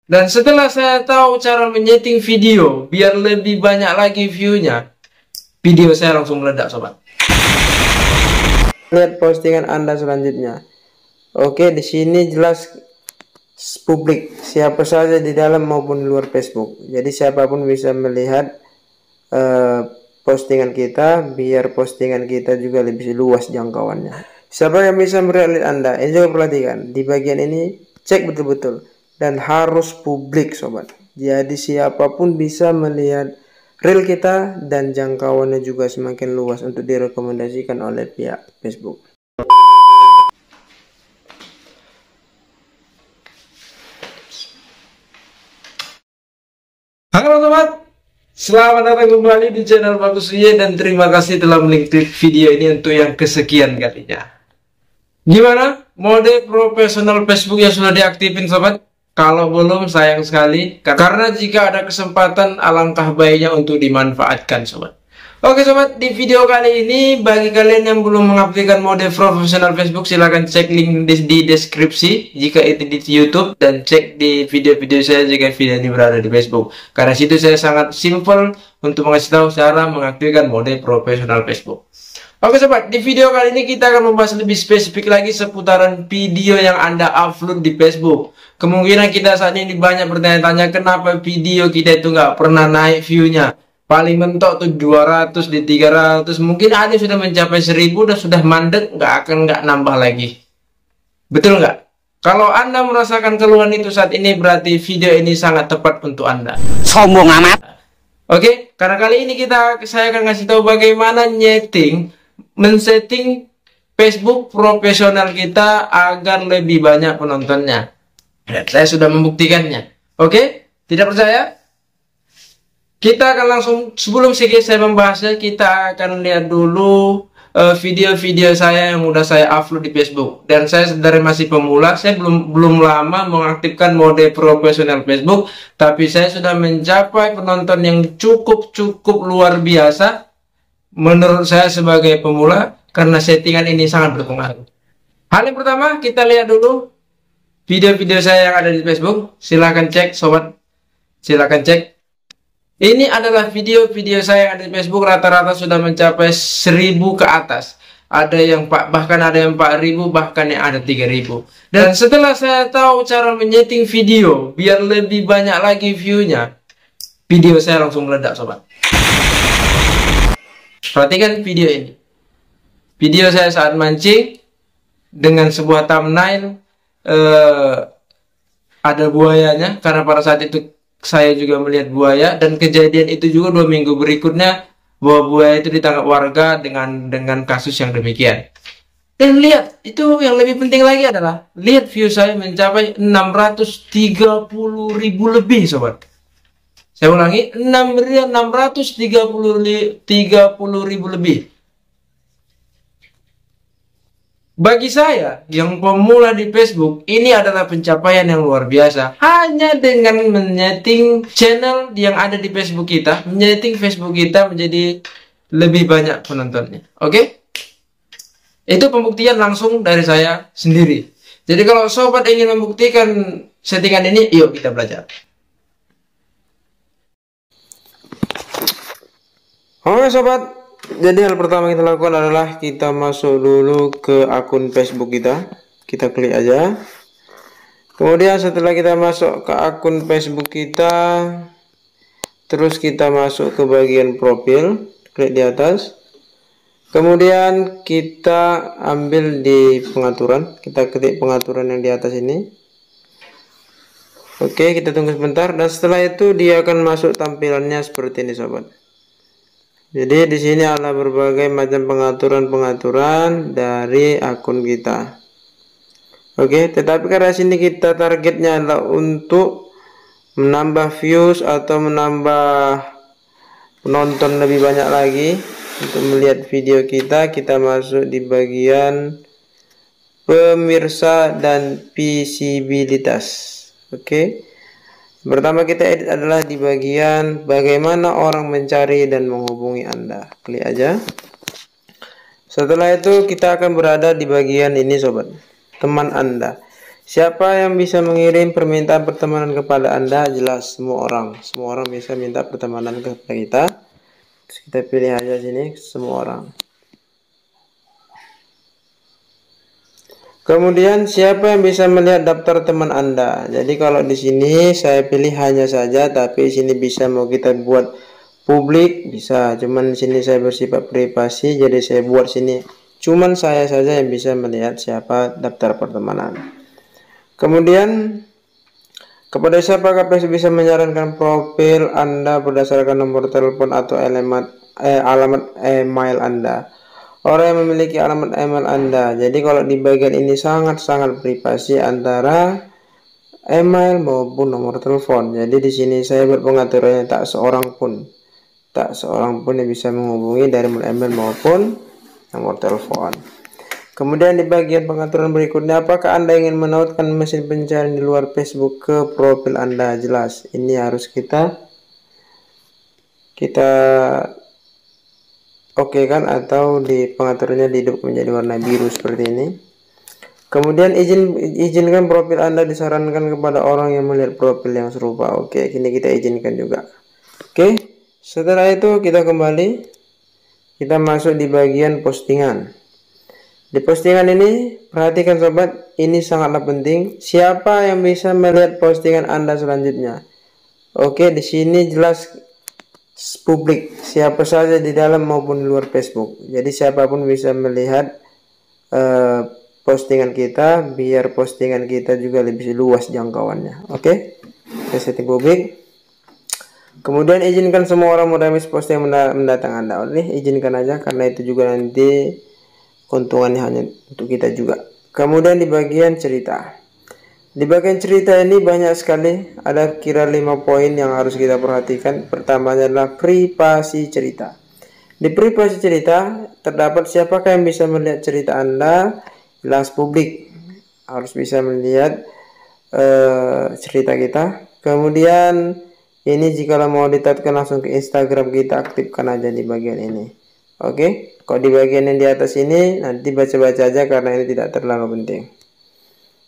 Dan setelah saya tahu cara menyeting video biar lebih banyak lagi view-nya, video saya langsung meledak sobat. Lihat postingan Anda selanjutnya. Oke, di sini jelas publik, siapa saja di dalam maupun di luar Facebook. Jadi siapapun bisa melihat postingan kita, biar postingan kita juga lebih luas jangkauannya. Siapa yang bisa melihat Anda? Ini juga perhatikan di bagian ini, cek betul-betul dan harus publik sobat. Jadi siapapun bisa melihat reel kita dan jangkauannya juga semakin luas untuk direkomendasikan oleh pihak Facebook. Halo sobat, selamat datang kembali di channel Bagus Ye dan terima kasih telah mengklik video ini untuk yang kesekian kalinya. Gimana? Mode profesional Facebook yang sudah diaktifin sobat? Kalau belum sayang sekali, karena jika ada kesempatan alangkah baiknya untuk dimanfaatkan sobat. Oke sobat, di video kali ini bagi kalian yang belum mengaktifkan mode profesional Facebook, silahkan cek link di deskripsi jika itu di YouTube, dan cek di video-video saya jika video ini berada di Facebook. Karena situ saya sangat simple untuk mengasih tahu cara mengaktifkan mode profesional Facebook. Oke sobat, di video kali ini kita akan membahas lebih spesifik lagi seputaran video yang Anda upload di Facebook. Kemungkinan kita saat ini banyak bertanya-tanya kenapa video kita itu nggak pernah naik view-nya. Paling mentok tuh 200 di 300, mungkin ada sudah mencapai 1000 dan sudah mandek, nggak nambah lagi. Betul nggak? Kalau Anda merasakan keluhan itu saat ini, berarti video ini sangat tepat untuk Anda. Sombong amat. Oke, karena kali ini saya akan ngasih tahu bagaimana men-setting Facebook profesional kita agar lebih banyak penontonnya. Dan saya sudah membuktikannya. Oke, tidak percaya? Kita akan langsung, sebelum saya membahasnya, kita akan lihat dulu video-video saya yang udah saya upload di Facebook. Dan saya dari masih pemula, saya belum lama mengaktifkan mode profesional Facebook, tapi saya sudah mencapai penonton yang cukup luar biasa menurut saya sebagai pemula, karena settingan ini sangat berpengaruh. Hal yang pertama, kita lihat dulu video-video saya yang ada di Facebook. Silahkan cek sobat, silahkan cek. Ini adalah video-video saya yang ada di Facebook, rata-rata sudah mencapai 1000 ke atas. Ada yang bahkan ada yang 4000, bahkan yang ada 3000. Dan setelah saya tahu cara menyeting video biar lebih banyak lagi view-nya, video saya langsung meledak sobat. Perhatikan video ini. Video saya saat mancing dengan sebuah thumbnail ada buayanya, karena pada saat itu saya juga melihat buaya, dan kejadian itu juga 2 minggu berikutnya bahwa buaya itu ditangkap warga dengan kasus yang demikian. Dan lihat, itu yang lebih penting lagi adalah lihat view saya mencapai 630.000 lebih sobat. Saya ulangi, 630.000 lebih. Bagi saya yang pemula di Facebook, ini adalah pencapaian yang luar biasa. Hanya dengan menyeting channel yang ada di Facebook kita, menyeting Facebook kita menjadi lebih banyak penontonnya. Oke? Itu pembuktian langsung dari saya sendiri. Jadi kalau sobat ingin membuktikan settingan ini, yuk kita belajar. Oke sobat, jadi hal pertama kita lakukan adalah kita masuk dulu ke akun Facebook kita. Kita klik aja. Kemudian setelah kita masuk ke akun Facebook kita, terus kita masuk ke bagian profil, klik di atas. Kemudian kita ambil di pengaturan, kita ketik pengaturan yang di atas ini. Oke, kita tunggu sebentar, dan setelah itu dia akan masuk tampilannya seperti ini sobat. Jadi di sini ada berbagai macam pengaturan dari akun kita. Oke, tetapi karena sini kita targetnya adalah untuk menambah views atau menambah penonton lebih banyak lagi. Untuk melihat video kita masuk di bagian pemirsa dan visibilitas. Oke. Pertama kita edit adalah di bagian bagaimana orang mencari dan menghubungi Anda. Klik aja. Setelah itu kita akan berada di bagian ini sobat, teman Anda. Siapa yang bisa mengirim permintaan pertemanan kepada Anda? Jelas semua orang. Semua orang bisa minta pertemanan kepada kita. Terus kita pilih aja sini semua orang. Kemudian siapa yang bisa melihat daftar teman Anda? Jadi kalau di sini saya pilih hanya saja, tapi sini bisa mau kita buat publik bisa. Cuman di sini saya bersifat privasi, jadi saya buat sini cuman saya saja yang bisa melihat siapa daftar pertemanan. Kemudian kepada siapakah Facebook bisa menyarankan profil Anda berdasarkan nomor telepon atau alamat email Anda? Orang yang memiliki alamat email Anda. Jadi kalau di bagian ini sangat-sangat privasi antara email maupun nomor telepon. Jadi di sini saya buat pengaturannya tak seorang pun yang bisa menghubungi dari email maupun nomor telepon. Kemudian di bagian pengaturan berikutnya, apakah Anda ingin menautkan mesin pencarian di luar Facebook ke profil Anda? Jelas, ini harus kita oke kan, atau di pengaturannya dihidupkan menjadi warna biru seperti ini. Kemudian izinkan profil Anda disarankan kepada orang yang melihat profil yang serupa. Oke, kini kita izinkan juga. Oke, setelah itu kita kembali, kita masuk di bagian postingan. Di postingan ini, perhatikan sobat, ini sangatlah penting. Siapa yang bisa melihat postingan Anda selanjutnya? Oke, di sini jelas publik, siapa saja di dalam maupun di luar Facebook. Jadi siapapun bisa melihat postingan kita, biar postingan kita juga lebih luas jangkauannya. Oke, kita setting publik. Kemudian izinkan semua orang meremis posting mendatang Anda. Oke, izinkan aja karena itu juga nanti keuntungannya hanya untuk kita juga. Kemudian di bagian cerita. Di bagian cerita ini banyak sekali, ada kira 5 poin yang harus kita perhatikan. Pertamanya adalah privasi cerita. Di privasi cerita terdapat siapakah yang bisa melihat cerita Anda? Jelas publik, harus bisa melihat cerita kita. Kemudian ini jika mau ditatkan langsung ke Instagram, kita aktifkan aja di bagian ini. Oke, kalau di bagian yang di atas ini nanti baca-baca aja karena ini tidak terlalu penting.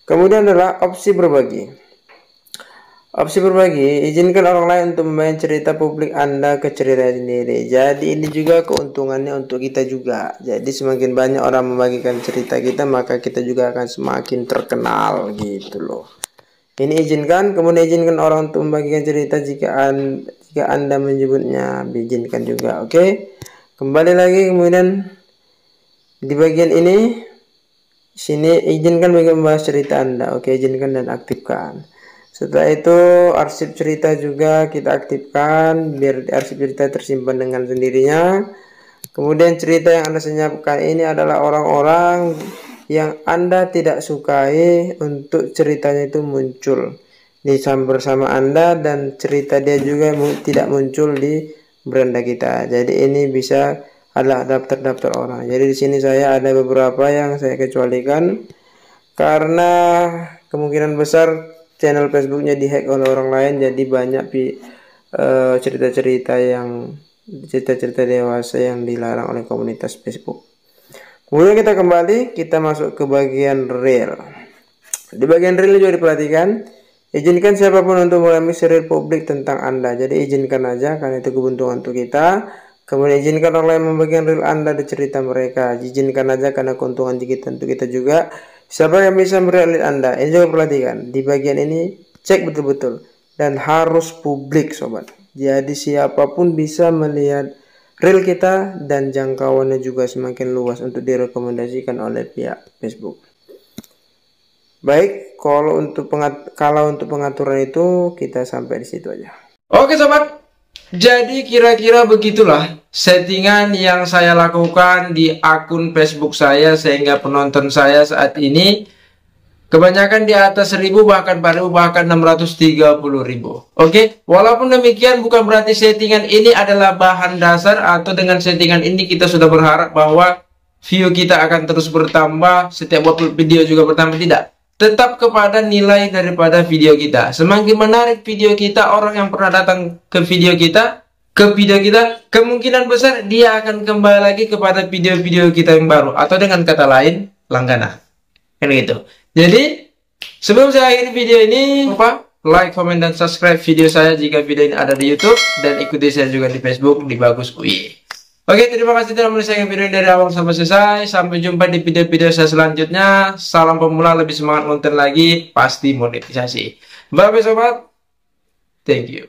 Kemudian adalah opsi berbagi. Opsi berbagi, izinkan orang lain untuk membagikan cerita publik Anda ke cerita sendiri. Jadi ini juga keuntungannya untuk kita juga. Jadi semakin banyak orang membagikan cerita kita, maka kita juga akan semakin terkenal gitu loh. Ini izinkan, kemudian izinkan orang untuk membagikan cerita jika Anda menyebutnya, diizinkan juga. Oke. Kembali lagi, kemudian di bagian ini, sini izinkan membahas cerita Anda. Oke, izinkan dan aktifkan. Setelah itu arsip cerita juga kita aktifkan biar arsip cerita tersimpan dengan sendirinya. Kemudian cerita yang Anda senyapkan ini adalah orang-orang yang Anda tidak sukai untuk ceritanya itu muncul bersama Anda, dan cerita dia juga tidak muncul di beranda kita. Jadi ini bisa adalah daftar orang. Jadi di sini saya ada beberapa yang saya kecualikan karena kemungkinan besar channel Facebooknya dihack oleh orang lain. Jadi banyak cerita-cerita dewasa yang dilarang oleh komunitas Facebook. Kemudian kita kembali, kita masuk ke bagian reel. Di bagian reel juga diperhatikan. Izinkan siapapun untuk mengalami reel publik tentang Anda. Jadi izinkan aja karena itu keuntungan untuk kita. Kemudian izinkan orang lain membagikan reel Anda dan cerita mereka. Izinkan aja karena keuntungan kita untuk kita juga. Siapa yang bisa melihat reel Anda? Ini juga perhatikan. Di bagian ini cek betul-betul dan harus publik sobat. Jadi siapapun bisa melihat reel kita dan jangkauannya juga semakin luas untuk direkomendasikan oleh pihak Facebook. Baik, kalau untuk pengaturan itu kita sampai di situ aja. Oke sobat, jadi kira-kira begitulah settingan yang saya lakukan di akun Facebook saya sehingga penonton saya saat ini kebanyakan di atas 1000 bahkan 630.000. Oke, walaupun demikian bukan berarti settingan ini adalah bahan dasar atau dengan settingan ini kita sudah berharap bahwa view kita akan terus bertambah, setiap upload video juga bertambah, tidak. Tetap kepada nilai daripada video kita. Semakin menarik video kita, orang yang pernah datang ke video kita, kemungkinan besar dia akan kembali lagi kepada video-video kita yang baru. Atau dengan kata lain, langganan. Kan gitu. Jadi, Sebelum saya akhiri video ini, lupa like, comment, dan subscribe video saya jika video ini ada di YouTube, dan ikuti saya juga di Facebook di Bagus UI. Oke, terima kasih telah menyaksikan video ini dari awal sampai selesai. Sampai jumpa di video-video saya selanjutnya. Salam pemula, lebih semangat konten lagi, pasti monetisasi. Bye bye sobat. Thank you.